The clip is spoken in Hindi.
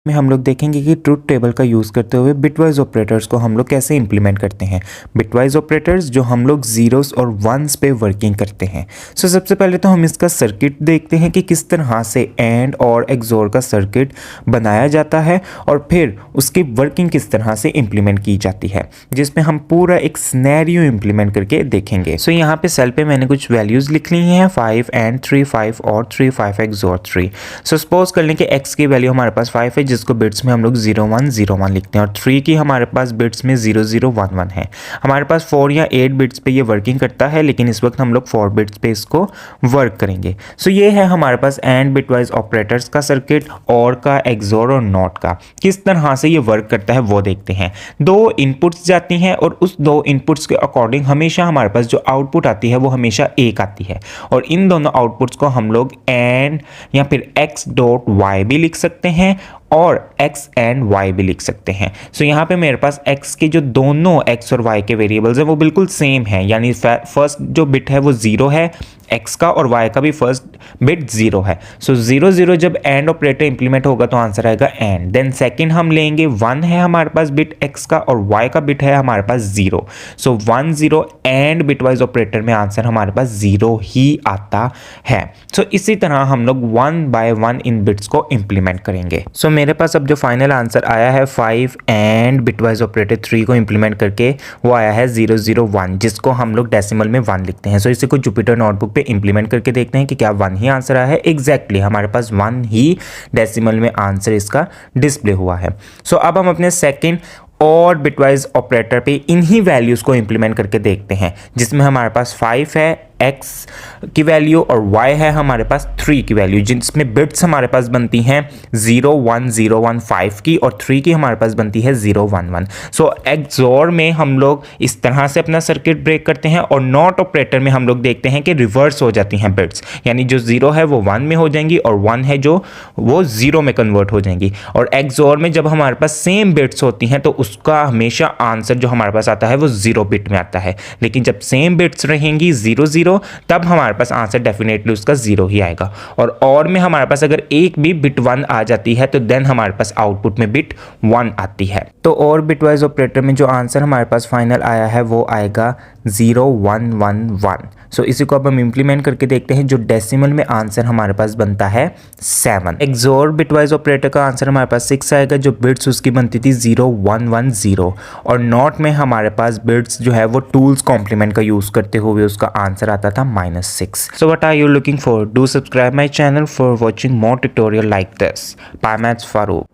में हम लोग देखेंगे कि ट्रुथ टेबल का यूज़ करते हुए बिटवाइज ऑपरेटर्स को हम लोग कैसे इंप्लीमेंट करते हैं। बिटवाइज ऑपरेटर्स जो हम लोग ज़ीरोस और वंस पे वर्किंग करते हैं। सो सबसे पहले तो हम इसका सर्किट देखते हैं कि किस तरह से एंड और एक्सोर का सर्किट बनाया जाता है और फिर उसकी वर्किंग किस तरह से इंप्लीमेंट की जाती है, जिसमें हम पूरा एक सिनेरियो इंप्लीमेंट करके देखेंगे। सो यहाँ पे सेल पे मैंने कुछ वैल्यूज़ लिख ली हैं 5 एंड 3 5 और 3 5 एक्सोर 3। सो सपोज कर लें कि x की वैल्यू हमारे पास 5 है, जिसको बिट्स में हम लोग 0 1 0 1 लिखते हैं, और 3 की हमारे पास बिट्स में 0 0 1 1 है। हमारे पास 4 या 8 बिट्स पे ये वर्किंग करता है, लेकिन इस वक्त हम लोग 4 बिट्स पे इसको वर्क करेंगे। सो ये है हमारे पास एंड बिटवाइज ऑपरेटर्स का सर्किट, और का, एक्सोर और नॉट का। किस तरह से ये वर्क करता है वो देखते हैं। दो इनपुट्स जाती हैं और उस दो इनपुट्स के अकॉर्डिंग हमेशा हमारे पास जो आउटपुट आती है वो हमेशा एक आती है, और इन दोनों आउटपुट्स को हम लोग एंड या फिर x डॉट वाई भी लिख सकते हैं और x एंड y भी लिख सकते हैं। सो यहाँ पे मेरे पास x के जो दोनों x और y के वेरिएबल्स हैं वो बिल्कुल सेम है, यानी फर्स्ट जो बिट है वो 0 है x का, और y का भी फर्स्ट बिट 0 है। सो 0 0 जब एंड ऑपरेटर इंप्लीमेंट होगा तो आंसर आएगा एंड। देन सेकंड हम लेंगे 1 है हमारे पास बिट x का और y का बिट है हमारे पास 0। सो 1 0 एंड बिटवाइज ऑपरेटर में आंसर हमारे पास 0 ही आता है। सो इसी तरह हम लोग 1 बाय 1 इन बिट्स को इंप्लीमेंट करेंगे। सो मेरे पास अब जो फाइनल आंसर आया है 5 एंड बिटवाइज ऑपरेटर 3 को इंप्लीमेंट करके वो आया है 0 0 1, जिसको हम लोग डेसिमल में 1 लिखते हैं। सो इसी को जुपिटर नोटबुक पे इंप्लीमेंट करके देखते हैं कि क्या 1 ही आंसर आया है। एग्जैक्टली हमारे पास 1 ही डेसिमल में आंसर इसका डिस्प्ले हुआ है। सो अब हम अपने सेकंड और बिटवाइज ऑपरेटर पे इन्हीं वैल्यूज़ को इंप्लीमेंट करके देखते हैं, जिसमें हमारे पास 5 है x की वैल्यू और y है हमारे पास 3 की वैल्यू, जिसमें बिट्स हमारे पास बनती हैं 0 1 0 1 5 की, और 3 की हमारे पास बनती है 0 1 1। सो एक्सोर में हम लोग इस तरह से अपना सर्किट ब्रेक करते हैं, और नॉट ऑपरेटर में हम लोग देखते हैं कि रिवर्स हो जाती हैं बिट्स, यानी जो 0 है वो 1 में हो जाएंगी और 1 है जो वो 0 में कन्वर्ट हो जाएंगी। और एक्सोर में जब हमारे पास सेम बिट्स होती हैं तो उसका हमेशा आंसर जो हमारे पास आता है वो 0 बिट में आता है, लेकिन जब सेम बिट्स रहेंगी 0 0 तब हमारे पास आंसर डेफिनेटली उसका 0 ही आएगा। और में हमारे पास अगर एक भी बिट 1 आ जाती है तो देन हमारे पास आउटपुट में बिट 1 आती है। तो और बिटवाइज ऑपरेटर में जो आंसर हमारे पास फाइनल आया है वो आएगा 0 1 1 1। सो इसी को अब हम इंप्लीमेंट करके देखते हैं। जो डेसिमल में आंसर हमारे पास बनता है 7। एक्सोर बिटवाइज ऑपरेटर का आंसर हमारे पास 6 आएगा, जो बिट्स उसकी बनती थी 0 1 1 0, और नॉट में हमारे पास बिट्स जो है वो टूल्स कॉम्प्लीमेंट का यूज करते हुए उसका आंसर आता था -6। So what are you looking for? Do subscribe my channel for watching more tutorial like this. By maths Farooq.